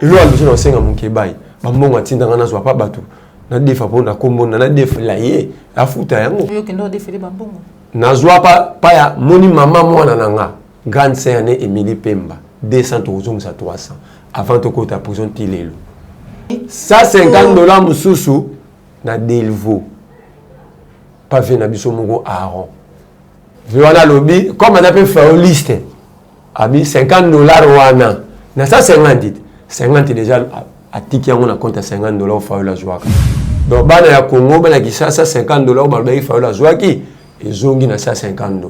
Lo a besoin d'enseigner mon kebai. Bambonga tinda ngana zwa pa batu. Na defa po na kombo na defa la ye. Afuta yango. Yo kendo defa bambonga. Na zwa pa ya moni mama mwana nanga. Grande sœur né Émilie Pemba. 200 € sa 300. Avant de kota prison tilelo. $150 mususu na Delvaux. Pas fait na biso moko Aaron. Voilà lobby comme on appelle faire une liste. Abi $50 wana. Na ça 50 déjà à tiki on a compte à $50 fa la joie. Donc bana ya Congo bana ki ça $50 ba ba fa la joie ki ezongi na ça $50.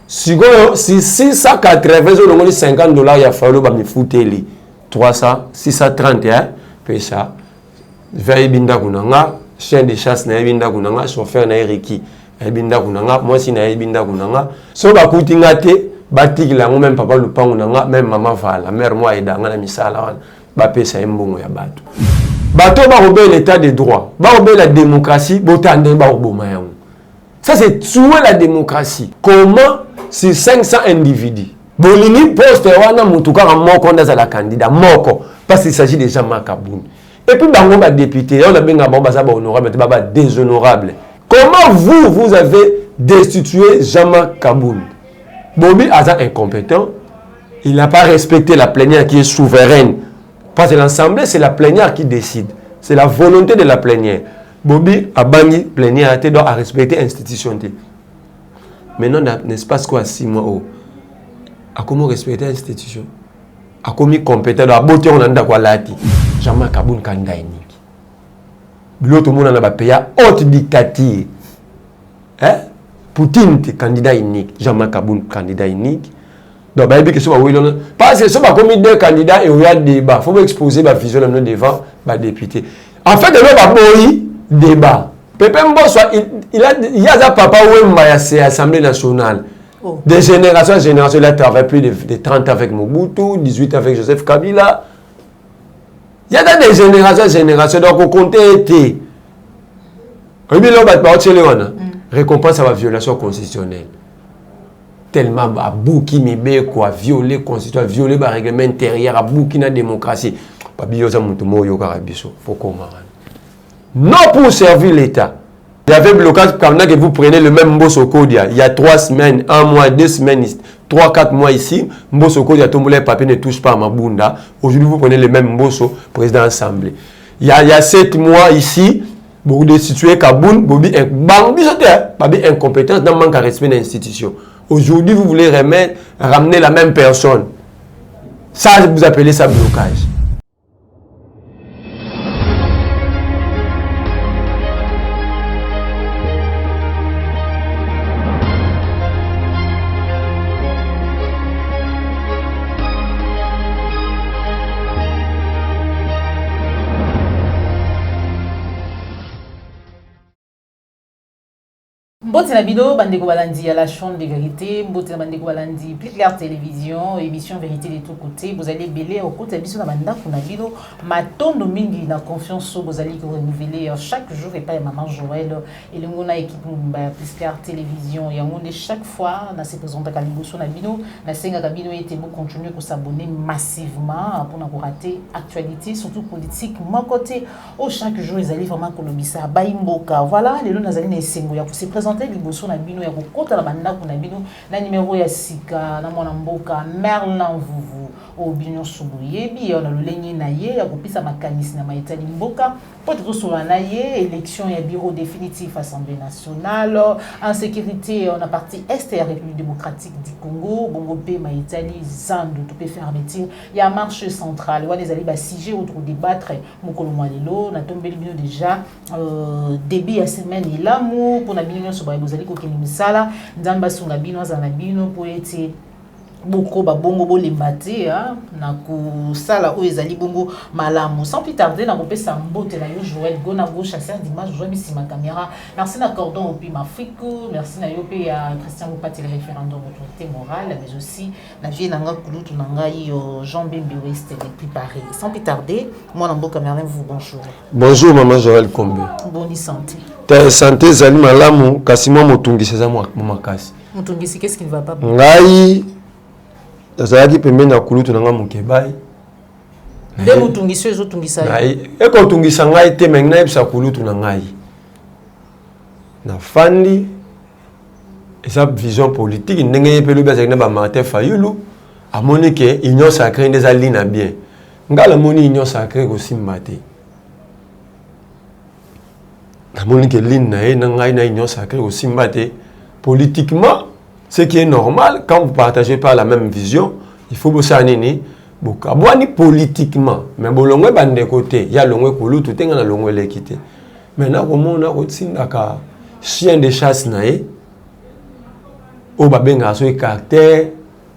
Si 680 zo ngoli $50 ya fa lo ba mi futeli 300 630 hein pesa veille binda kunanga chien de chasse na binda kunanga chauffeur na Eriki binda kunanga moi si na binda kunanga so ba kutinga te batiki la même papa le pangu nanga même maman vala mère moi edanga na misala wana ba pesa embongo ya bato bato ba robé l'état de droit ba robé la démocratie botande ba oboma yango ça c'est tuer la démocratie. Comment c'est 500 individus bolini poste wana mutuka moko ndaza la candidat moko parce qu'il s'agit des gens makaboun et puis bango ba député on a benga ba za ba honorable ba déshonorable. Comment vous avez destitué Jean-Marc Kaboun? Bobby Aza incompétent, il n'a pas respecté la plénière qui est souveraine. Parce que l'Assemblée, c'est la plénière qui décide. C'est la volonté de la plénière. Bobby a banni plénière, il doit respecter l'institution. Maintenant, n'est-ce pas quoi 6 mois haut? À comment respecter l'institution? À comment compétent? À beauté, on a quoi lati? Jean-Marc Kaboun candidat unique. L'autre monde a payé haute dictature. Hein? Poutine candidat unique, Jean-Marc Kaboun candidat unique. Donc bah que soit oui parce que ça va comme deux candidats et il y a débat, faut exposer ma vision devant ma député. En fait de va boy débat. Pépé Mbosso il y a papa ou c'est Assemblée nationale. Oh. De génération en génération il a travaillé plus de 30 avec Mobutu, 18 avec Joseph Kabila. Il y a des générations en génération donc on comptait été. Et bien là bah récompense à la violation constitutionnelle. Tellement à bouki mebe quoi violer constitution, violer le règlement intérieur, à bouki na démocratie. Pas biosa mutumo yo karabiso. Faut comment? Non pour servir l'État. Il y avait blocage quand que vous prenez le même Mbosso Kodia. Il y a 3 semaines, 1 mois, 2 semaines, 3, 4 mois ici. Mbosso Kodia, tout le papier ne touche pas à Mabunda. Aujourd'hui, vous prenez le même Mbosso, président de l'Assemblée. Il y a 7 mois ici. Beaucoup de situés Kaboun, Bobby incompétence dans manque de respect de l'institution. Aujourd'hui, vous voulez ramener la même personne. Ça, vous appelez ça blocage. Mbote na bido bandeko balandi à la chambre de vérité, mbote na bandeko balandi plus clair télévision, émission vérité de tous côtés, vous allez belé au côté biso na banda kuna bido matondo mingi na confiance vous allez que renouveler chaque jour et pas maman Joël et le ngona équipe plus clair télévision et on est chaque fois na se présente à liboso na bino na senga ka bino et vous continuer à s'abonner massivement pour ne rater actualité surtout politique mon côté au chaque jour ils allaient vraiment kolobisa baimboka voilà les lona zali na esengo ya se présenter liboso na bino ya kokota na bandako na bino na numéro ya sika na mwana mboka Merlin Vuvu obinyo subuyebi on a lolenge na ye ya kopisa makanisi na maitali mboka peut-être sur na ye élection ya bureau définitif Assemblée nationale en sécurité on a parti est et République démocratique du Congo bongo pe maitali zandu tout peut faire métier ya marche centrale wa les aller ba siger autour débattre mokolo malelo na tombeli bino déjà début ya semaine ilamu pour na bino so ba bozali ko keni misala nzamba sunga bino za na bino pour être boko ba bongo bo lembate na ko sala o ezali bongo malamu sans plus tarder na kopesa mbote na yo Joël Gona go chasseur d'image je mis ma caméra merci na cordon au Pim Afrique merci na yo pe ya Christian Mopati le référendum autorité morale mais aussi na vie nanga kulutu nanga yo Jean Bembe Ouest les préparé sans plus tarder moi na mboka Merlin vous bonjour. Bonjour maman Joël Kombe. Bonne santé. Ta santé zali malamu kasi moi motungi seza moi makasi. Motungi qu'est-ce qui ne va pas? Ngai Azaki pembeni na kulutu nanga mukebai nde mutungisi ezotungisa ye ekotungisa ngai te me nayebisa kulutu na ngai na fandi eza vision politique ndenge ye mpe lobi azalaki na bamartin fayulu amoni ke union sacrée nde eza lina bien ngai namoni union sacrée kosimba te namoni ke line na ye na ngai na union sacrée kosimba te politiquement ce qui est normal quand vous partagez pas la même vision il faut bosala nini bokabwani politiquement mais bolongwe bandeko te ya longwe kulutu te nga na longwe eleki te mais nakomona kotindaka chien de chasse na ye oyo babengaka so caractère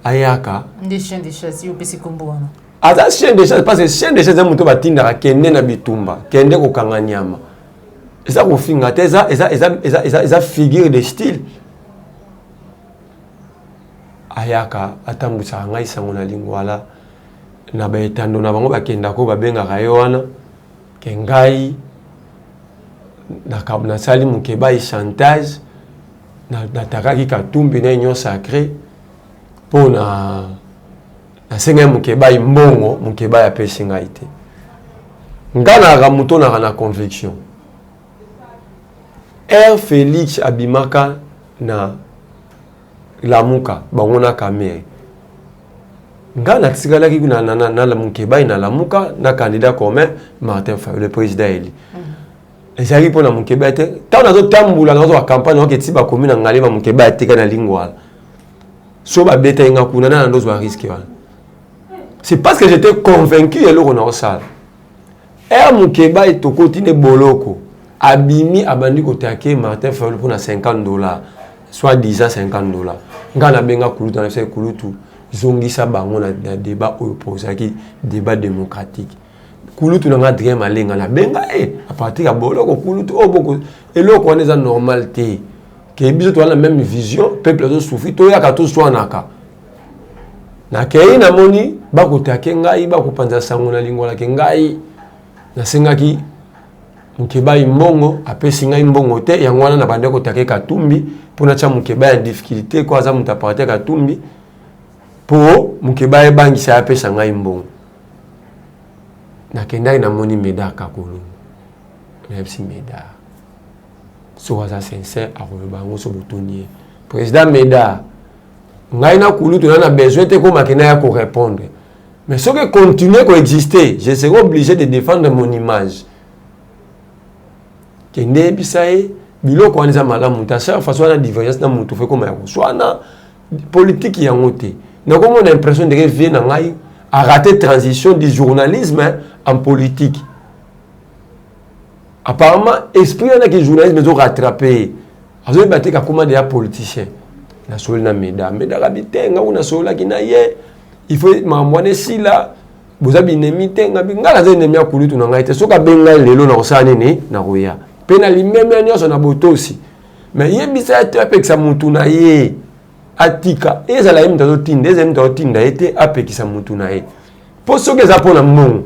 ayaka nde chien de chasse yo pesi kombo wana aza chien de chasse parce que chien de chasse eza moto batindaka kende na bitumba kende kokanga nyama eza kofinga te eza figure de style ayaka atambwisaka ngai sango na lingwala na baetando na bango bakendako babengaka ye wana ke ngai nasali mokebai chantage natakaki katumbi na union sacrée mpo nasengai mokebai mbongo mokebai apesi ngai te ngai naka moto naka na conviction R Félix abimaka na lamuka bango na kamere nga natikalaki na mokebai na lamuka na candidat commun Martin Fayulu le président eli ezalaki mpo na mokebai te ntango nazotambula nazwa campagne oketi bakomi na ngali ba mokebai atika na lingwala so babeta yenga kuna na ndozwa risque wana c'est parce que j'étais convaincu eloko na osala mokebai tokoti ne boloko abimi abandi kotake Martin Fayulu pour na $50 soit 10 à $50 nga na benga kulutu na kulutu zongisa bango na débat opposaki débat démocratique kulutu na nga Adrien Malenga na benga à partir ya boloko kulutu boko eloko wana eza normal te ke biso to na même vision peuple azo souffrir to yaka to swanaka na kei na moni bakotake ngai bakopanza sango na lingwala ke ngai nasengaki mokebai mbongo apesi ngai mbongo te yango wana na bande kotake katumbi mpona tia mokebai ya difficulté ko aza moto aparte katumbi mpo mokebai ebangisa ya apesa ngai mbongo nakendaki namoni Médard Kakolo nayebisi Médard so aza sincère akoloba yango so botoni ye président Médard ngai na kulutu na besoin te komakena ya korépondre mais soki continuer koexister je serai obligé de défendre mon image kende yebisa ye biloko wana eza malamu te chaque façon wana divergence na moto fe koma ya koswana politique yango te nakomona impression ndenge vie na ngai a raté transition du journalisme en politique apparemment esprit wana ke journalisme ezo rattraper azoyeba te kakoma deya politicien nasoli na Médard abitenga ngo nasololaki na ye il faut makambo esila boza binemi te ngai naza enemi ya kulutu na ngai te soki abengai lelo na kosala nini na koya mpe na limeme nyonso na botosi mais yebisa te apekisa mutu na ye atika ezala ye mutu azotinda ezala mutu azotinda ye te apekisa mutu na ye mpo soki eza mpo na mbongo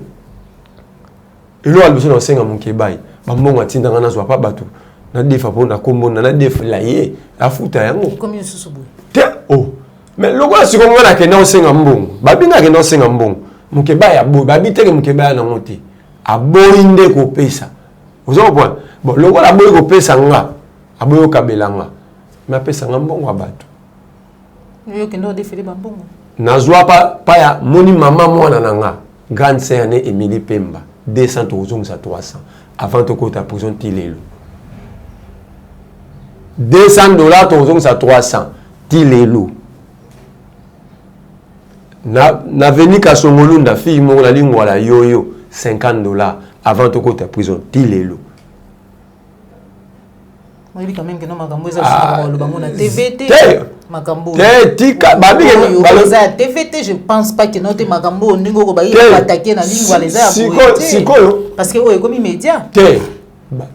elo alibiso na osenga mokebai bambongo atindanga nazwa pa bato nadefa mpo na kombona nadefela ye afuta yango te mais lokola sikoyo nga nakenda osenga mbongo babinga akenda osenga mbongo mokebai aboyi babi teke mokebai yango te aboyi nde kopesa ozo comprendre bon lokola aboyi kopesa nga aboyi okabela nga me apesa nga mbongo ya bato nazwa pa ya moni mama mwana na nga grande sœur ne Émilie Pemba 200 tozongisa 300 avant tokota prison ti lelo $200 tozongisa 300 ti lelo na veni Kasongolunda fille moko na lingwala yoyo $50 avant tokota prison ti lelo moi quand même que non makambo eza le bango na TVT makambo tika babi baloza TVT je pense pas que notre makambo ndingo ko ba attaquer na lingwala eza sikoyo parce que o ekomi média te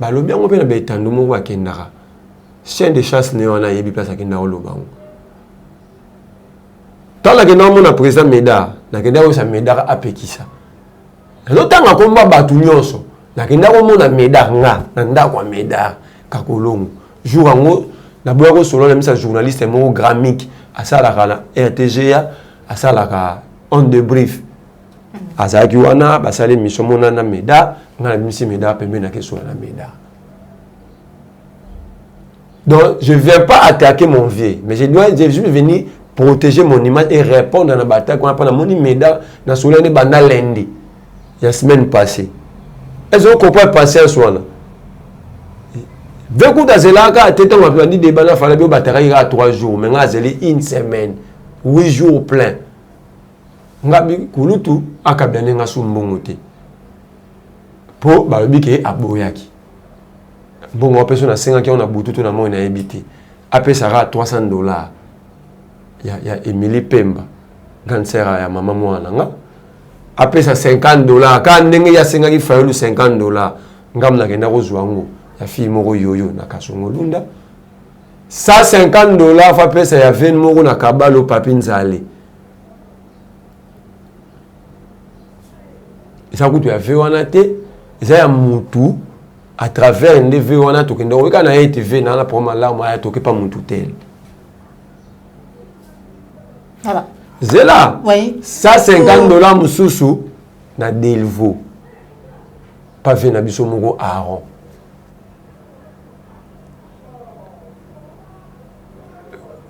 balobi yango pe na betando moko akendaka chien de chasse ne wana yebi place akenda olobango tala ke na mona président Médard na kenda ko sa Médard apekisa notanga komba batu nyonso na kenda ko mona Médard nga na ndako Médard Kakolongo jour ango na boya ko solo na misa journaliste mo gramique asalaka na RTGA asalaka on the brief azaki wana basali mission mona na meda ngana bimisi meda pembe na keso na meda. Donc je viens pas attaquer mon vieux, mais je suis venu protéger mon image et répondre à la bataille qu'on a pas moni meda na solane banda lundi la semaine passée. Est-ce qu'on peut passer à soi là? Veku dazelaka tete on a dit débat na fala bio batterie à 3 jours, mais ngazeli une semaine, 8 jours plein. Ngabi kulutu akabane nga sumbongo te po balobi ke aboyaki bongo personne na senga ki on a bututu na mo na ebiti apesaka $300 ya Emily Pemba gansera ya mama mwana nga apesa $50 ka ndenge ya senga ki fayulu $50 ngam na kenda kozwa ngo ya fille moko yoyo na kasongo lunda $150 fa pesa ya 20 moko na kabalo papi nzale. Ça coûte ya wana te ça ya mutu à travers une V wana to kendo weka na TV na la proma la ma to ke pas mutu tel. Voilà. Zela. Oui. $150 mususu na Delvaux. Pas fait na biso moko Aaron.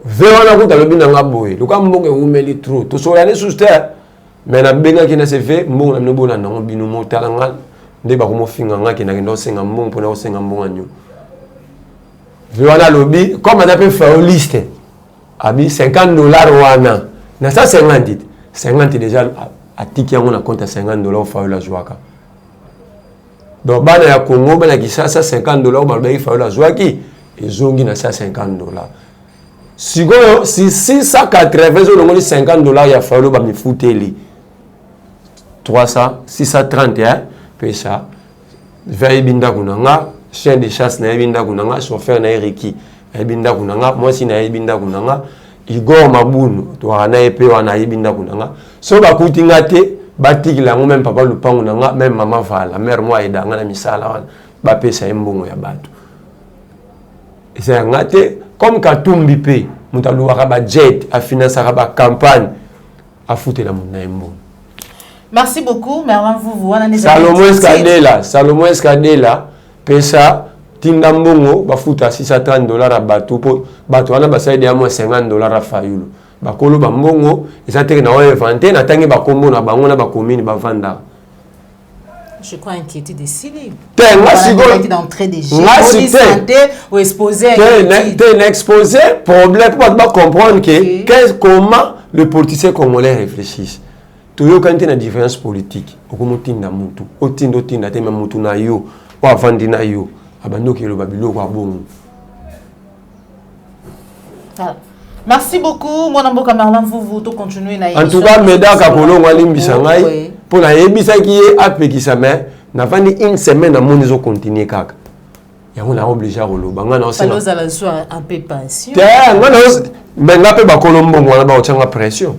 V wana kuta lobi na ngaboye. Luka mbonge umeli trop. To so yana suster. Mais na benga ki na se fait mbongo na mnobo na ngo binu mo talanga nde ba ko mo finga nga ki na ndo senga mbongo pona o senga mbongo nyo. Voilà lobby comme on appelle faire liste. Abi $50 wana. Na ça 50 déjà a tiki yango na compte $50 fa la joaka. Donc bana ya Congo bana ki ça $50 ba ba fa la joaki ezongi na ça $50. Si 680 zo ngoli $50 ya fa ba mi futeli. 300, 631, pesa. Veille binda kunanga, chien de chasse na binda kunanga, chauffeur na Eriki, binda kunanga, moi si na binda kunanga, Igor Mabunu, to ana epe wana binda kunanga. So ba kutinga te, batiki la même papa lupangu nanga, même maman vala, mère moi edanga na misala wana, ba pesa mbongo ya bato. Et c'est ngate comme Katumbi pe, mutaluwa ba jet, a financer ba campagne, a foutre la mona mbongo. Merci beaucoup, Merlin Vouvou. Salomon Escadela, pesa, Tindambongo, bafuta $630 à bateau, bateau, on a basé de $50 à Fayulu. Bakolo Bambongo, ils ont été inventés, n'a tangi bakombo na bango na bakomini bavanda. Je crois inquiété des cibles. T'es d'entrée des jeux. Santé ou exposé. T'es exposé, problème, pour comprendre que comment le politicien congolais réfléchit. Toujours quand il y a une différence politique, on tinda mutu, on tinda te mutu na yo, ou avandi na yo, abando ki lo babilo kwa bongo. Merci beaucoup, mon amboka Merlin Vouvou, to continuer na. En tout cas, meda kapolo ngwali mbisangai, pour la ebisa ki apekisa me, na vandi une semaine na monde zo continuer kaka. Ya on a obligé à roloba ngana osena. Paloza la soir un peu patient. Ngana mais ngape ba kolombo ngwana ba otanga pression.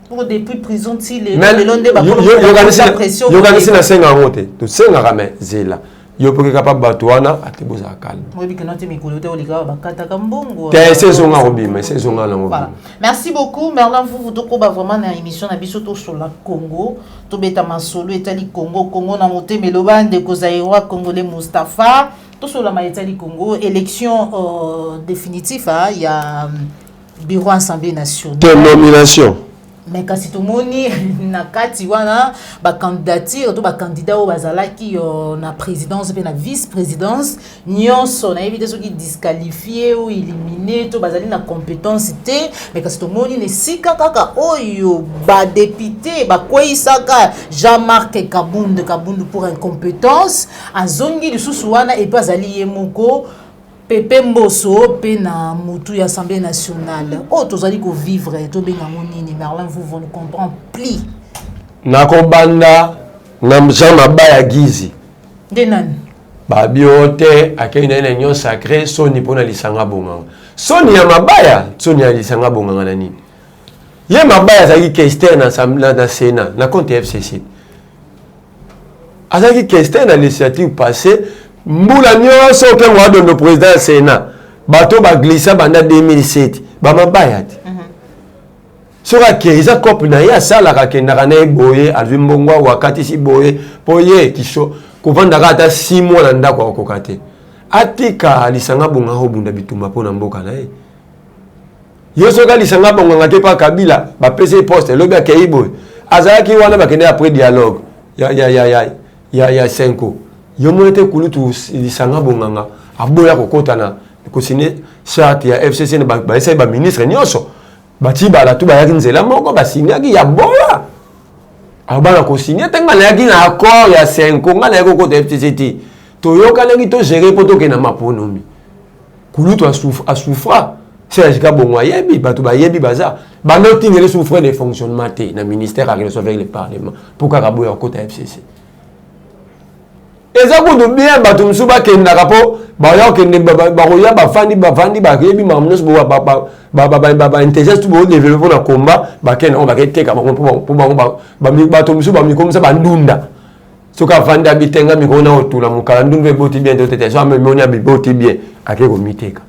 Pour depuis prison tile le londe ba la pression. Yo ganisi na senga ngote. To senga rame zela. Yo poke capable batuana ateboza calme. Moi bi kenoti mikolo te olika ba kata kambongo. Te saison ngobi mais saison ngala ngobi. Merci beaucoup Merlin Vouvou to ko ba vraiment na émission na biso to sur la Congo. To beta masolo etali Congo na moté meloba ndeko zairwa congolais Mustafa. To sur la maïtali Congo élection définitive il y a bureau assemblée nationale. Nomination. Mais kasi tomoni na kati wana ba candidature to ba candidat o bazalaki na présidence pe na vice-présidence nyonso na évité soki disqualifié ou éliminé to bazali na compétence té mais kasi tomoni ne sika kaka oyo ba député ba koisaka Jean-Marc Kabundu pour incompétence azongi lisusu wana et pas ali yemoko Pepe Mbosso pe na mutu ya Assemblée nationale. Oh tozali ko vivre to benga monini Merlin vous ne comprend plus. Na kobanda na mjama baya gizi. Denan. Ba biote akena ina nyo sacré soni pona lisanga bonganga. Soni ya mabaya, soni ya lisanga bonganga na nini? Ye mabaya zaki question na Assemblée na Sénat, na compte FCC. Azaki question na législative passée Mbula nyonso ke mwa dondo président Sénat bato ba glissa banda 2007 ba mabaya ti Sora ke eza couple na ya sala ka kendaka na boye alvi mbongwa wakati si boye boye kisho kovanda ata 6 mois na ndako akokate atika lisanga bonga ho bunda bitumba pona mboka na ye yoso ka lisanga bonga ngate pa Kabila ba pese poste lobi akei boye azalaki wana bakende après dialogue ya 5 yo monete kulutu lisanga bonga aboya kokota na ko signer charte ya FCC na ba essayer ba ministre nyoso bati bala tu bayaki nzela moko basinyaki ya boya abana ko signer tenga na yaki na accord ya 5 ngana yako ko FCC to yoka lengi to gérer poto ke na maponomi kulutu asufra c'est ka bongo yebi batu ba yebi baza bando tingele souffre de fonctionnement té na ministère à relation avec le parlement pour ka boya ko FCC eza ko do bien batu msuba ke ndaka po ba ya ke ba roya ba fandi ba yebi mamnos bo ba intelligence bo développer na combat ba ken on ba ke teka pour batu msuba mi comme ça ba ndunda soka fanda bitenga mi kona otula mukala ndumbe boti bien de tete so amemoni abiboti bien akeko miteka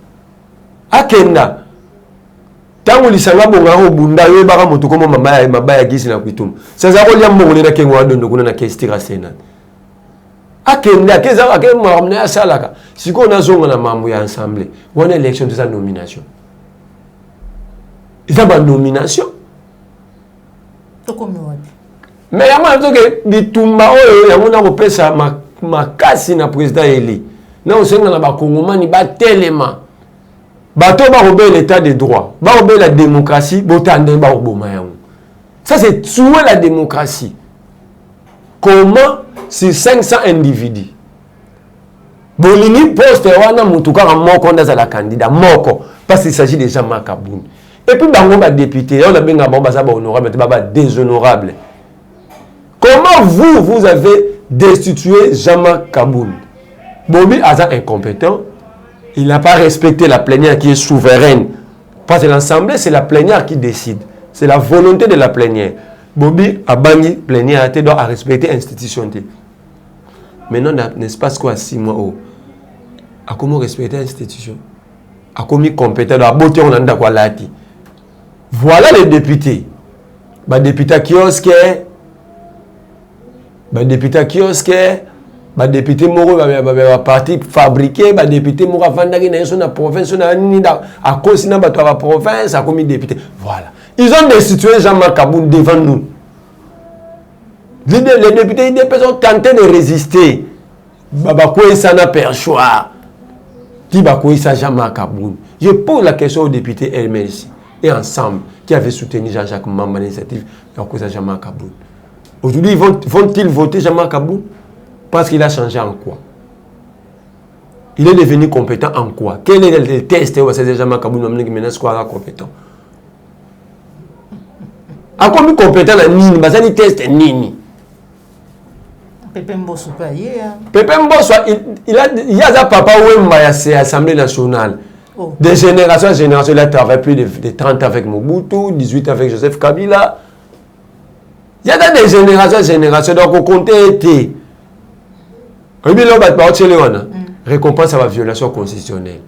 akenda tangu lisanga bonga ho bunda yo baka moto komo mabaya gisi na kwitum sasa ko liam mongole na kengo adondo kuna na kestira sena akenda keza akema amna ya salaka siko na zonga na mambo ya ensemble wana election de sa nomination ita ba nomination to komi wapi mais yama toke bitumba oyo yango na kopesa makasi na président Eli na osenga na bakongomani batelema bato ba robé l'état de droit ba robé la démocratie botande ba oboma yango ça c'est tuer la démocratie. Comment sur 500 individus bolini poste wana mutuka moko ndaza la candidat moko parce qu'il s'agit déjà Makaboun et puis bango ba député on a benga ba za ba honorable ba déshonorable. Comment vous avez destitué Jean-Marc Kaboun? Bobi Aza incompétent, il n'a pas respecté la plénière qui est souveraine. Parce que l'Assemblée, c'est la plénière qui décide. C'est la volonté de la plénière. Bobi a banni plénière, il doit respecter l'institution. Maintenant, n'est-ce pas quoi 6 mois où a comment respecter l'institution? A commis compétent, a beauté on a quoi lati. Voilà les députés. Bah député kiosque. Bah député kiosque, bah député moro bah parti fabriqué, bah député moro vandaki na son province na nini à cause na bato la province a commis député. Voilà. Ils ont destitué Jean-Marc Kaboun devant nous. Les députés des personnes tenté de résister. Bah quoi ça n'a perchoir. Qui bah quoi ça Jean-Marc Kaboun. Je pose la question aux députés LMLC et ensemble qui avaient soutenu Jean-Jacques Mamba l'initiative à cause de Jean-Marc Kaboun. Aujourd'hui, vont-ils voter Jean-Marc Kaboun? Parce qu'il a changé en quoi? Il est devenu compétent en quoi? Quel est le test où c'est Jean-Marc Kaboun qui menace quoi compétent? À quoi il est compétent à Nini? Parce qu'il teste Nini. Pépé Mbosso pas hier. Pépé Mbosso, il y a un papa où c'est l'Assemblée nationale. Oh. De génération en génération, il a travaillé plus de 30 avec Mobutu, 18 avec Joseph Kabila. Il y a des générations, donc on compte été. Récompense à la violation constitutionnelle.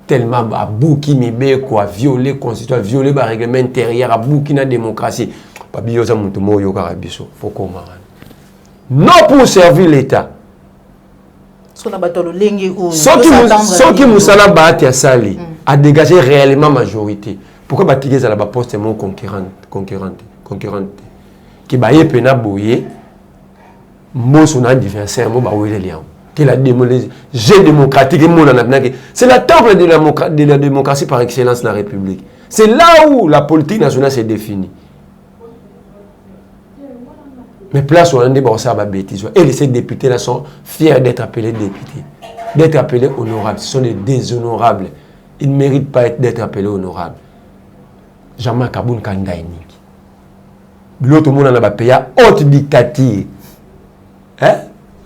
Tellement à bout qui me quoi, violer constitution, violer le règlement intérieur, à bout qui n'a démocratie. Faut comment. Non pour servir l'État. Ceux qui nous sont battus à Sali, à dégager réellement majorité. Pourquoi bâtir à la poste mon concurrente. Qui baye pena boye mo son adversaire mo ba wele liam que la jeu démocratique c'est la temple de la démocratie par excellence de la République. C'est là où la politique nationale s'est définie. Mais place où on a des bêtises et ces députés là sont fiers d'être appelés députés, d'être appelés honorables. Ce sont des déshonorables. Ils ne méritent pas d'être appelés honorables. Jean-Marc Kaboun candidat unique. L'autre monde a payé haute dictature. Hein?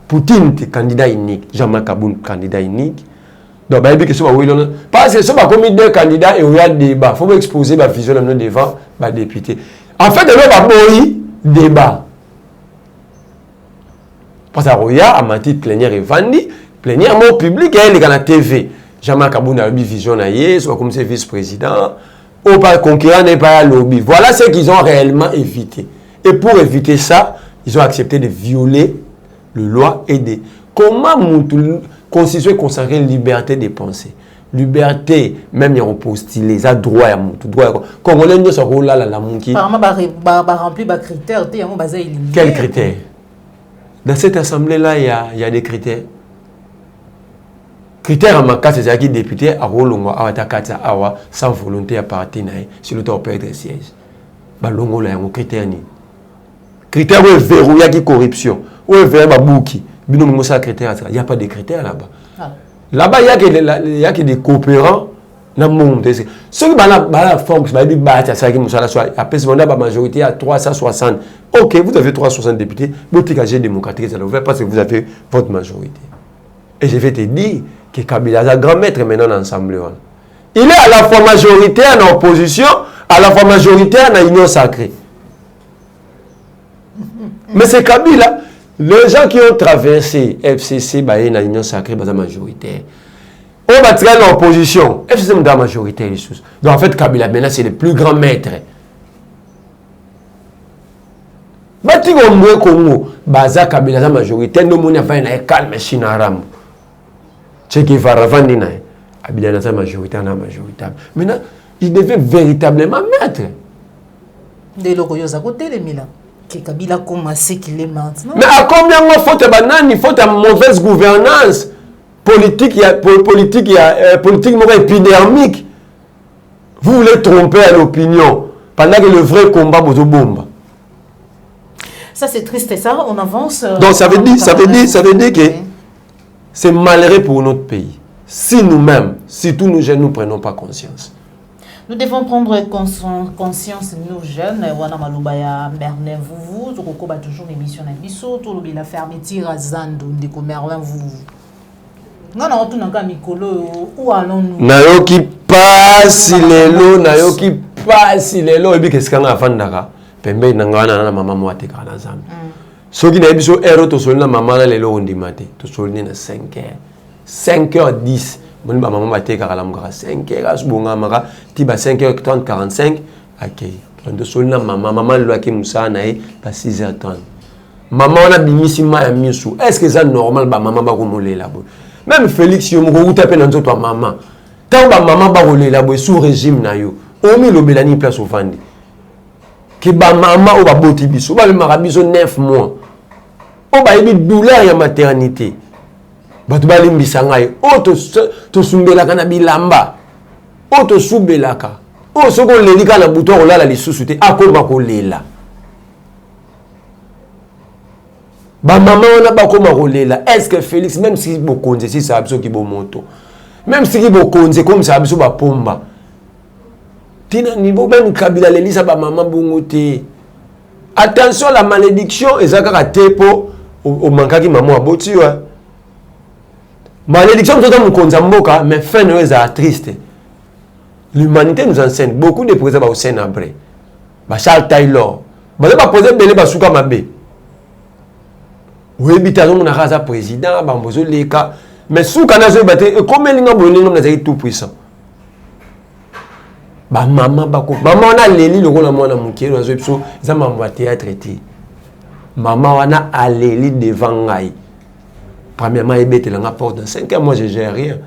Poutine candidat unique. Jean-Marc Kaboun candidat unique. Donc, parce que si on a commis 2 candidats et on a débat, il faut exposer la vision devant les députés. En fait, on a débat. Parce que Roya a menti plénière et Vandi, plénière mot public et elle est dans la TV. Jean-Marc Kaboun a eu vision, soit comme vice-président. ou pas concurrent n'est pas lobby. Voilà ce qu'ils ont réellement évité. Et pour éviter ça, ils ont accepté de violer la loi et de... Comment constituer consacrer liberté de pensée? Liberté, même il y a un postuler, il y a droit à tout droit. Congolais, nous sommes là, la monkey. Apparemment, remplir les critères. Quels critères? Dans cette assemblée-là, il y a des critères. Critères en ma cas, c'est qui député à Rolongo, à Watakata, Awa, sans volonté à partir, sur le temps perdre siège. Balongo, là, il y a un critère. Critère où est verrouillé qui corruption, où est verrouillé bouki. Il n'y a pas de critères là-bas. Là-bas, il y a que des coopérants dans le monde. Ceux qui ont la forme, après la majorité à 360. Ok, vous avez 360 députés, votre casier démocratique, ça l'ouvert parce que vous avez votre majorité. Et je vais te dire que Kabila est un grand maître maintenant dans l'Assemblée. Il est à la fois majoritaire en opposition, à la fois majoritaire dans l'union sacrée. Mais c'est Kabila. Les gens qui ont traversé FCC, dans l'union sacrée, sont majoritaires. On va tirer l'opposition. FCC est dans majoritaire. Donc en fait, Kabila, maintenant, c'est le plus grand maître. Bati Gombe Congo, Baza Kabila est majoritaire. Nous avons fait calme Chinaram. Che Guevara Vandina. Kabila est majoritaire, majoritaire. Maintenant, il devait véritablement maître. Dès le côté les Milan. Que Kabila commencé qu'il est maintenant. Mais à combien de fois il faut une mauvaise gouvernance politique, politique épidermique. Vous voulez tromper à l'opinion pendant que le vrai combat vous bombe. Ça c'est triste et ça, on avance. Donc ça veut dire que c'est malheureux pour notre pays. Si nous-mêmes, si tous nous jeunes, nous ne prenons pas conscience. Nous devons prendre conscience, nous jeunes, wana malubaya Merlin vous toujours l'émission na biso, tout la fermeture à Zando, ndeko Merlin vous. Non, on tourne encore mikolo, où allons-nous? Nayoki passe lelo, et puis qu'est-ce qu'on a fait d'aka? Pembe nangana na maman moi te kana Zando. Ce qui n'a biso ero to solina maman lelo on dimate, to solina na 5h. 5h10. Mon maman m'a été 5h, bon, 5h30, 45. Ok. Quand je maman l'a qui moussa naï, pas 6h30. Maman a bimisi ma misu. Est-ce que c'est normal, maman va rouler là-bas? Même Félix, il m'a tapé dans toi maman. Tant que maman va rouler là-bas sous régime naïo. Au milieu de l'année place au fandi. Que maman va botter biso, va le marabiso 9 mois. On va y douleur et maternité. Batu balimbisa ngai to sumbelaka na bilamba to subelaka soko lelika na buto olala lisusu te akoma kolela ba mama wana bakoma kolela. Est-ce que Félix, même si bokonze si ça biso ki bomoto, même si ki bokonze comme ça biso ba pomba tina niveau même Kabila lelisa ba mama bongo te. Attention, la malédiction ezaka tepo o mankaki maman aboti wa. Malédiction, nous sommes en mais fin de est triste. L'humanité nous enseigne beaucoup de présidents au Sénabré. Charles Taylor. Je ne vais pas poser Belé Basouka Mabé. Oui, mais tu as un président, mais Souka n'a pas été. Comment il est tout puissant? Maman, a l'éli, le rôle de mon amour, qui est un théâtre. Maman, a l'éli devant Ngaï. Premièrement, il y a porte dans 5 ans, moi je ne gère rien.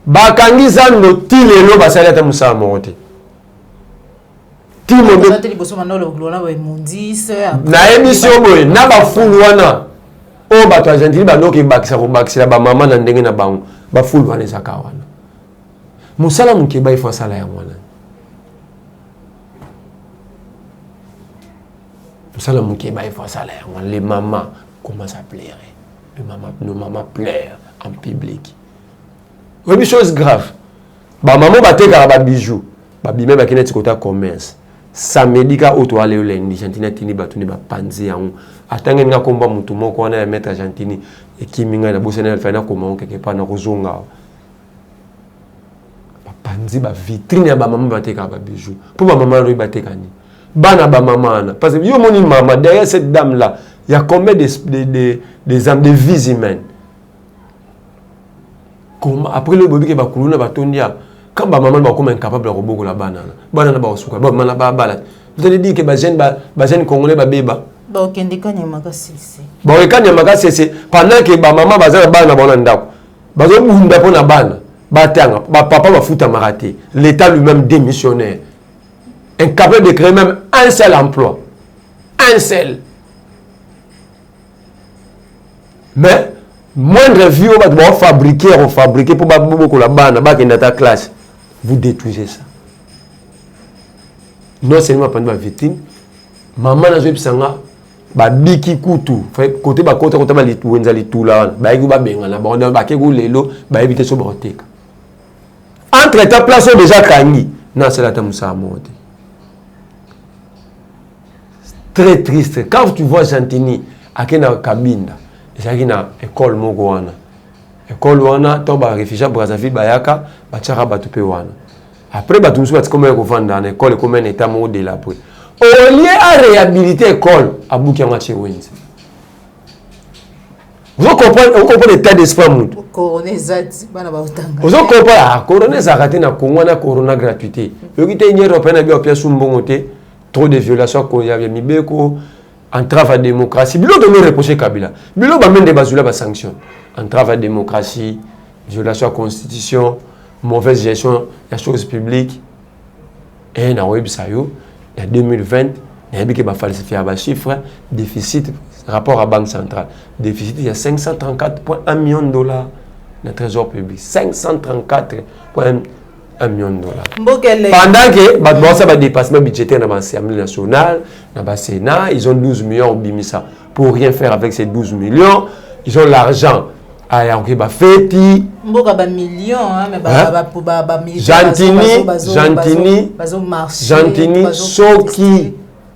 Bakangi Zando, Tilelo, Basaleta Moussa Morote. Timodo. Na émission, na ba fulwana. O bato Argentine, ba noki bakisa ko bakisa ba mama na ndenge na bango. Ba fulwana ezaka wana. Musala mukeba ifo sala ya mwana. Les mamans commencent à pleurer. Nos mamans pleurent en public. Oui, une chose grave. Maman va te faire des bijoux. Babime va kena tikota commerce. Samedi ka auto aller lundi, Argentine tini batuni ba panzi yango. Atanga nga komba mutu moko wana ya mettre Argentine et kiminga na bosena fana comment quelque part na kozonga. Ba panzi ba vitrine ya ba maman va te faire des bijoux. Pour ba maman ro ba te kani. Bana ba maman parce que yo moni maman derrière cette dame là il y a combien des âmes de vies humaines. Comment après le bébé qui va couler va tondia quand ma maman va comme incapable de robot la banane banane ba osuka ba mana ba bala vous allez dire que ba jeune congolais ba beba ba okende kanya makasisi ba okanya makasisi pendant que ba maman ba za bana ba ndako ba zo bunda pona bana ba tanga ba papa va foutre maraté l'état lui-même démissionnaire incapable de créer même un seul emploi un seul mais moindre vie on va fabriquer pour beaucoup la bana ba dans ta classe vous détruisez ça non seulement pendant la victime maman na zo pisanga ba biki kutu côté ba côté ba lituenza litula ba yiku ba benga na ba ke go lelo ba éviter so boteka entre ta place déjà kangi non c'est la tamusa mode très triste quand tu vois Santini akena kabinda ezaki na école moko wana école wana to ba réfugié Brazzaville bayaka batiaka bato pe wana après bato musu batikoma ya kovanda na école comme un état moko délabré au lieu à réhabiliter école abuki yango atie wenze vous comprenez l'état d'esprit mutu corona ezati bana ba utanga vous comprenez corona ezaka te na Congo na corona gratuité yoki te union européenne na bio piasu mbongo te trop de violations ko ya mibeko entrave à la démocratie. Bilo de me reprocher Kabila. Bilo ba mende bazula ba sanction. Entrave à la démocratie, violation de la constitution, mauvaise gestion de la chose publique. Et na web sayo, en 2020, na yebiki ba falsifier ba chiffre, déficit rapport à banque centrale. Déficit il y a 534,1 millions de dollars dans le trésor public. 534,1 $1 million. Pendant que ça va dépassement budgétaire dans l'Assemblée nationale, dans le Sénat, ils ont 12 millions au Bimisa. Pour rien faire avec ces 12 millions, ils ont l'argent. Feti Gentini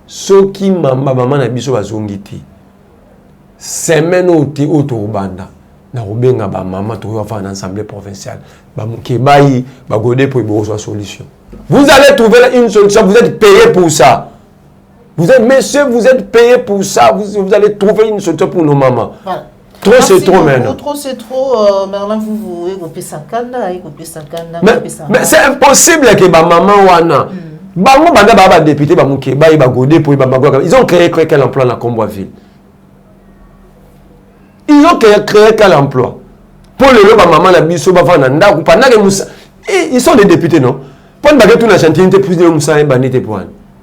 soki maman na biso bazongiti semaine oti otobanda na robenga ba maman to va en assemblée provinciale ba mukebai ba godé pour une solution. Vous allez trouver une solution, vous êtes payé pour ça. Vous êtes messieurs, vous êtes payé pour ça, vous allez trouver une solution pour nos mamans. Voilà. Trop c'est trop maintenant. Trop c'est trop. Merlin, vous mais c'est impossible que ma maman wana. Bango banda ba député ba mukebai ba godé pour ba magwa. Ils ont créé quel emploi dans Comboisville? Ils ont créé quel emploi? Pour le loba maman la biso ba fa na ndako pendant que Moussa ils sont des députés non? Pour baguette tout na chantinité plus de Moussa et banité pour.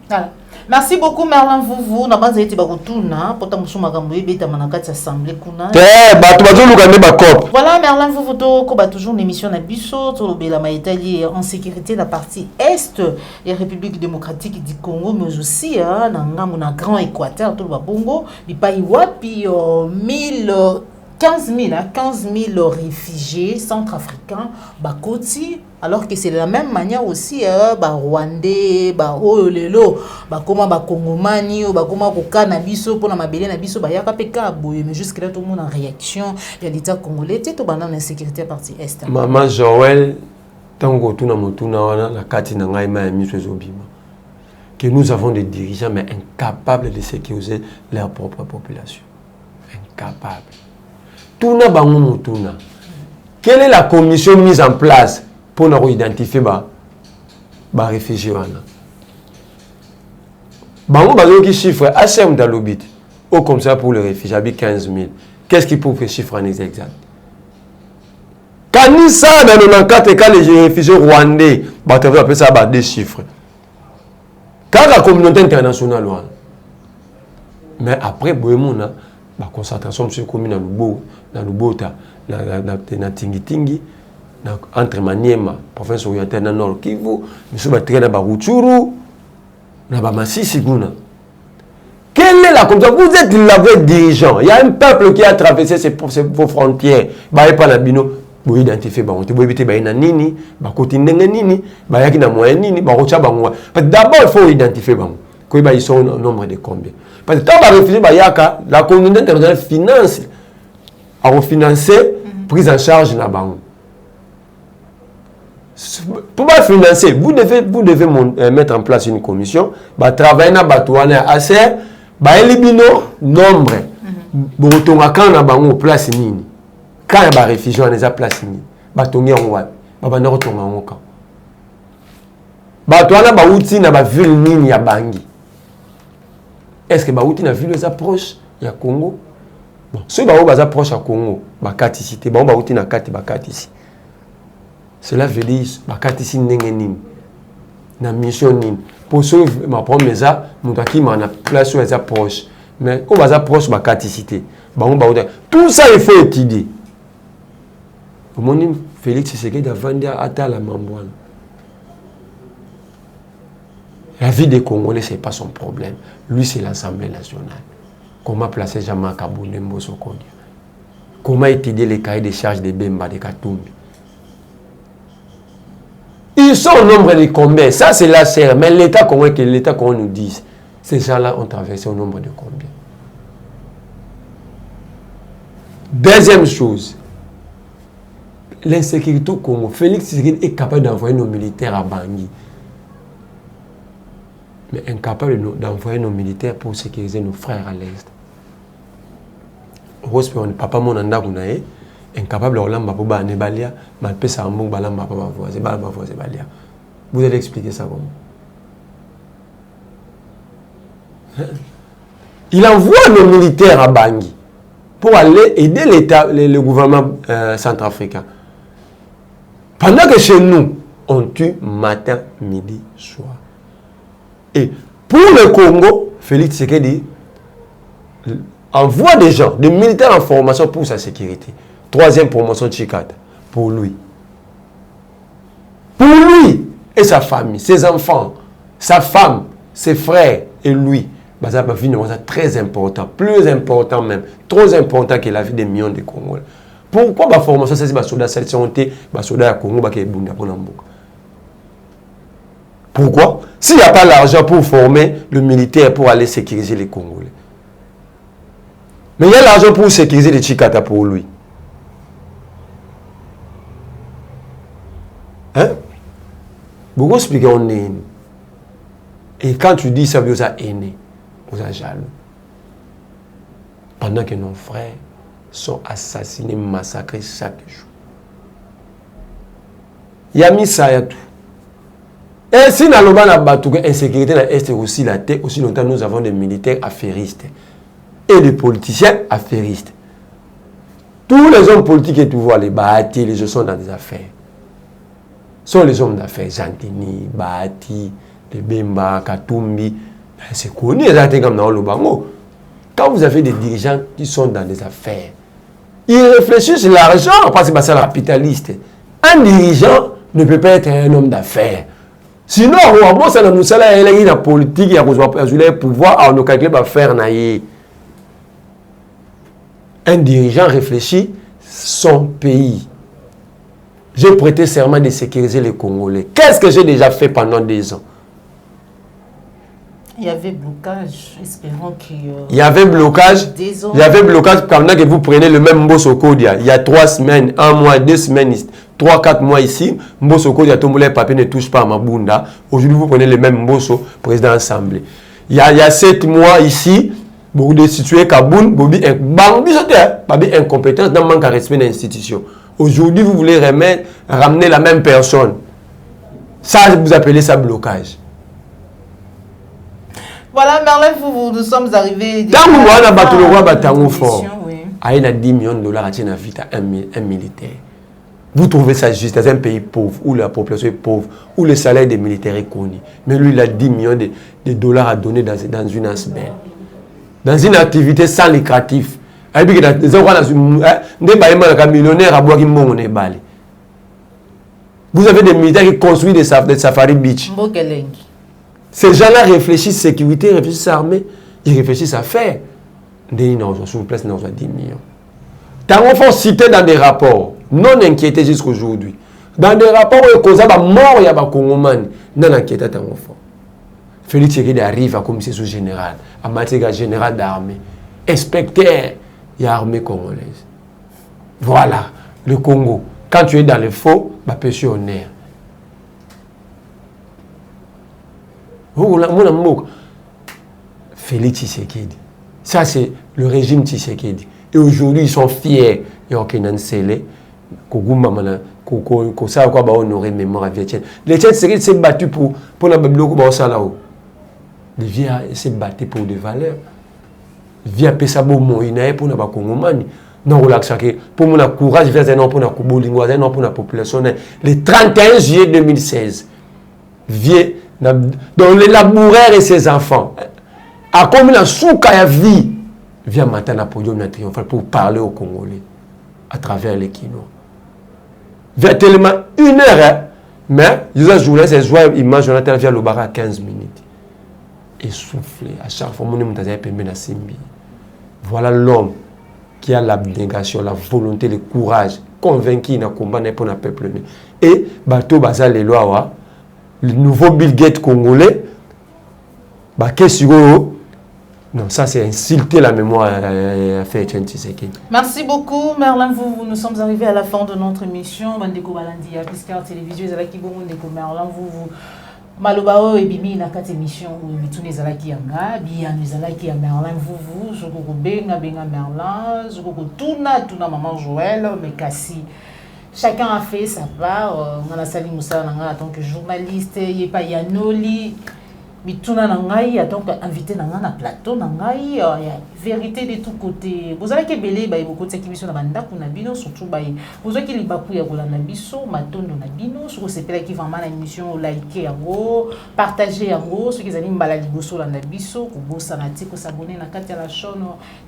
Voilà. Merci beaucoup Merlin Vuvu na baza ete bakutuna pota musuma kambo ebeta manakati assemblée kuna. Bato bazo lukande ba cop. Voilà Merlin Vuvu to ko ba toujours une émission na biso to lobela ma Italie en sécurité la partie est et République démocratique du Congo mais aussi na ngambo na Grand Équateur to ba Bongo bipai wapi 15 000 réfugiés centrafricains bakoti alors que c'est de la même manière aussi Rwandais lelo comment Congomani comment kokana biso pona mabele na biso yaka peka boye mais jusque là tout le monde en réaction il y a l'état congolais to bana na sécurité partie est maman Joël tango tuna motuna wana la kati na ngai ma miso ezobima que nous avons des dirigeants mais incapables de sécuriser leur propre population incapables. Tuna bango motuna. Quelle est la commission mise en place pour nous identifier les réfugiés wana? Bango bazo qui chiffre HM dans l'obit. Au comme ça pour les réfugiés 15 000. Qu'est-ce qui prouve le chiffre en exact? Quand ça dans 94 cas les réfugiés rwandais, on appelle ça des chiffres. Quand la communauté internationale wana. Mais après boyemona la concentration sur commune dans Lubota, na Tingi, entre Maniema, province orientale dans Nord Kivu, nous sommes très dans Baruchuru, dans Masisi. Quelle est la communauté? Vous êtes le vrai dirigeant. Il y a un peuple qui a traversé vos frontières. Bah, pas la bino. Vous identifiez, vous évitez, nini, côté nini, yaki na moyen nini, d'abord il faut identifier. Ils sont au nombre de combien? Parce que quand on réfugié, la communauté internationale finance, a financé prise en charge na bango. Pour financer, vous devez mettre en place une commission, travailler na batouana assez, élibino nombre, botonga quand na bango place nini, quand y a réfugié on les a place nini. batongi yango wapi babanda kotonga yango ka bato wana bauti na baville nini ya Bangui. Est-ce que bauti na ville eza proche ya Congo? Bon, ceux bao baza proche à Congo bakati ici te bao bauti na kati bakati ici. Cela veut dire bakati ici ndenge nini na mission nini pour ceux ma promesa mutaki na place où eza proche mais au baza proche bakati ici te bao bauti tout ça il faut étudier. Mon Félix Tshisekedi avandi ata la mambwana. La vie des Congolais, ce n'est pas son problème. Lui, c'est l'Assemblée nationale. Comment placer Jean-Marc Kaboundé Mbosso Kodia? Comment étudier les cahiers de charges de Bemba, de Katumbi? Ils sont au nombre de combien? Ça, c'est la serre. Mais l'État congolais, que l'État qu'on nous dise, ces gens-là ont traversé au nombre de combien? Deuxième chose, l'insécurité au Congo. Félix Tshisekedi est capable d'envoyer nos militaires à Bangui. Mais incapable d'envoyer nos militaires pour sécuriser nos frères à l'Est. Papa mon anda kunae incapable de l'amba pour ba nebalia, mal pesa ambong balamba pa voisin, balamba voisin balia. Vous allez expliquer ça comment? Il envoie nos militaires à Bangui pour aller aider l'État, le gouvernement centrafricain. Pendant que chez nous, on tue matin, midi, soir. Et pour le Congo, Félix Tshisekedi envoie des gens, des militaires en formation pour sa sécurité. Troisième promotion de Chikata, pour lui. Pour lui et sa famille, ses enfants, sa femme, ses frères et lui. C'est très important, plus important même, trop important que la vie des millions de Congolais. Pourquoi la formation, c'est que les soldats à Congo qui sont Pourquoi? S'il n'y a pas l'argent pour former le militaire pour aller sécuriser les Congolais. Mais il y a l'argent pour sécuriser les Chikata pour lui. Hein? Beaucoup expliquer on est. Et quand tu dis ça, vous êtes aîné, vous êtes jaloux. Pendant que nos frères sont assassinés, massacrés chaque jour. Il y a mis ça à tout. Et si dans l'insécurité dans l'Est aussi, aussi longtemps, nous avons des militaires affairistes et des politiciens affairistes. Tous les hommes politiques et pouvoir, les Bahati, les gens sont dans des affaires. Sont les hommes d'affaires, Jantini, Bahati, les Bemba, Katumbi. C'est connu, quand vous avez des dirigeants qui sont dans des affaires, ils réfléchissent sur l'argent parce que c'est un capitaliste. Un dirigeant ne peut pas être un homme d'affaires. Sinon, on a la politique, il y a un pouvoir, on a calculé faire. Un dirigeant réfléchit son pays. J'ai prêté serment de sécuriser les Congolais. Qu'est-ce que j'ai déjà fait pendant 2 ans? Il y avait blocage, espérons qu'il il y avait blocage. Il y avait blocage pendant que vous prenez le même Mbosso Kodia. Il y a 3 semaines, 1 mois, 2 semaines, 3-4 mois ici. Mbosso Kodia, tout le papier ne touche pas à Mabunda. Aujourd'hui, vous prenez le même Mbosso, président de l'Assemblée. Il y a 7 mois ici, vous destituez Kaboun, Bobi incompétence, dans manque de respect de l'institution. Aujourd'hui, vous voulez ramener la même personne. Ça, vous appelez ça blocage. Voilà, Merlin, nous sommes arrivés. Tant que vous avez battu le roi, il y a 10 millions de dollars à un militaire. Vous trouvez ça juste dans un pays pauvre, où la population est pauvre, où le salaire des militaires est connu. Mais lui, il a 10 millions de dollars à donner dans une asbelle. Dans une activité sans lucratif. Vous avez des militaires qui construisent des safari beach. Ces gens-là réfléchissent sécurité, réfléchissent armée, ils réfléchissent affaires. Ils ont sur place, ils ont 10 millions. Tant qu'on faut citer dans des rapports, non inquiétés jusqu'à aujourd'hui. Dans des rapports où il y a mort, il y a des Congomans, non inquiétés tant qu'on faut. Félix Tshisekedi arrive à commissaire sous-général, à matière général d'armée. Inspecteur, il y a l'armée congolaise. Voilà, le Congo. Quand tu es dans le faux, tu es pensionnaire. Félix Tshisekedi. Ça, c'est le régime Tshisekedi. Et aujourd'hui, ils sont fiers. Et ok, Nansele, Koguma, ça quoi ba honorer mémoire à Vietien. Les Tchèques s'est battu pour la bibliothèque ba ça là-haut. Les vieux s'est battu pour des valeurs. Via pesa bomo inae pour na ba Congomani. Non relaxa que pour mon courage vers un pour na kubolingo un pour la population le 31 juillet 2016. Vieux dans les laboureurs et ses enfants. A comme la souka ya vie via matin na podium na triomphal pour parler aux Congolais à travers les kinos. Via tellement 1 heure, hein, mais je journée c'est jouer image on a via le bar à 15 minutes. Essoufflé à chaque fois mon mutaza pembe na simbi. Voilà l'homme qui a l'abnégation, la volonté, le courage, convaincu na combat pour le peuple. Et bateau bazal les lois, le nouveau Bill Gates congolais, bah qu'est-ce que non, ça c'est insulter la mémoire à faire Tshisekedi. Merci beaucoup, Merlin. Nous sommes arrivés à la fin de notre émission. Bandeko Balandi, à Piscar Télévision, Zalaki Bongo, Ndeko Merlin, vous. Malobao et Bibi na quatre émissions où Mitune Zalaki Yanga, bien Zalaki ya Merlin, vous, Zoko Benga Merlin, Zoko Tuna Maman Joël, mais Kassi. Chacun a fait sa part. On a Salim Moussa en tant que journaliste, Yepa Yanoli. Mituna nangai en tant qu'invité na plateau nangai vérité de tous côtés. Vous avez que belé ba beaucoup de émissions na banda kuna bino surtout ba vous avez que libaku ya kolanda biso matondo na bino sur ce pela qui vraiment la émission liker yango partager yango ceux qui zali mbala liboso landa biso ko bossa na tiko s'abonner na kati la chaîne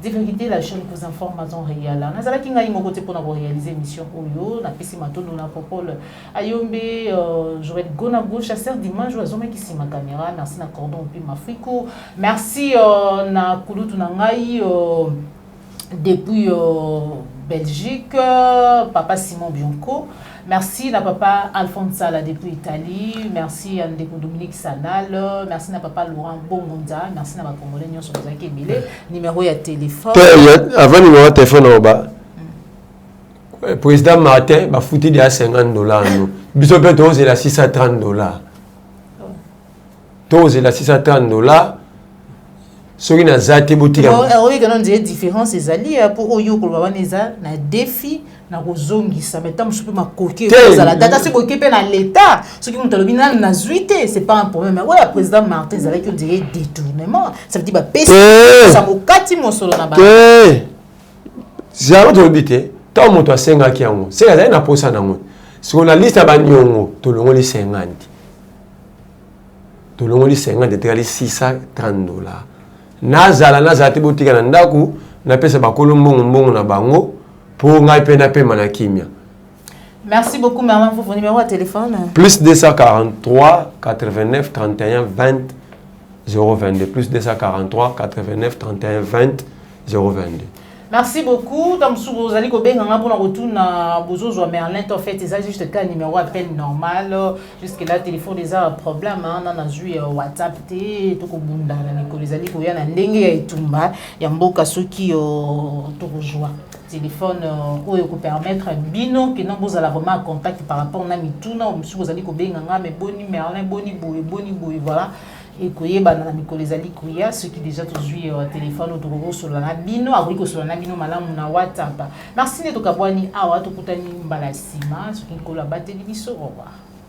de vérité la chaîne pour informations réelles. Na zala ki ngai mo côté pour na réaliser émission oyo na pesi matondo na popole ayombe Joël Gona gauche chasseur dimanche azoma ki sima caméra. Merci na cordon puis mafriko. Merci na kulutu na ngai depuis Belgique papa Simon Bianco. Merci na papa Alphonse Sala depuis Italie. Merci à Ndeko Dominique Sanal. Merci na papa Laurent Bongonda. Merci na ba Congolais nyonso bazaki ebele. Numéro ya téléphone. Avant numéro de téléphone au bas. Président Martin ba fouti de $50 no. Biso pe to c'est la $630. C'est la $630. Ce qui n'a zati boutique. Oui, quand on dit différence, c'est ali pour Oyo pour Babaneza, na défi, na rozongi, ça m'étonne, je peux m'accoquer. La data, c'est pour qu'il dans l'État. Ce qui nous a na zuité, c'est pas un problème. Mais ouais, le président Martin, ça qui dirait détournement. Ça veut dire bah PC, ça m'a kati mon solo na ba. C'est un autre bité. Tant mon toi 50 qui en c'est la na posa na ngo. Sur la liste à Banyongo, tout le monde les 50. Tout le monde les 50 de $630. Nazala te botika na ndaku na pesa bakolo mbongo na bango pour ngai pe na pe manakimia. Merci beaucoup Merlin pour votre numéro de téléphone. Plus 243 89 31 20 022 plus 243 89 31 20 022. Merci beaucoup. Dans ce vous allez pour retour na bozo Merlin en fait c'est juste un numéro appel normal jusque là téléphone des problème on a joué WhatsApp té to ko bunda na ko les allez ko ya na ndenge ya itumba ya mboka soki to rejoindre téléphone oyo ko permettre bino que non vous allez vraiment contact par rapport na mituna vous allez ko benga mais boni Merlin boni boy voilà. Et koyeba na mikolo ezali koya ceux qui déjà aujourd'hui téléphone autour sur la bino agriko sur la bino malamu na WhatsApp. Merci ne to kabwani awa to kutani mbala sima ceux qui kola bateli biso au revoir.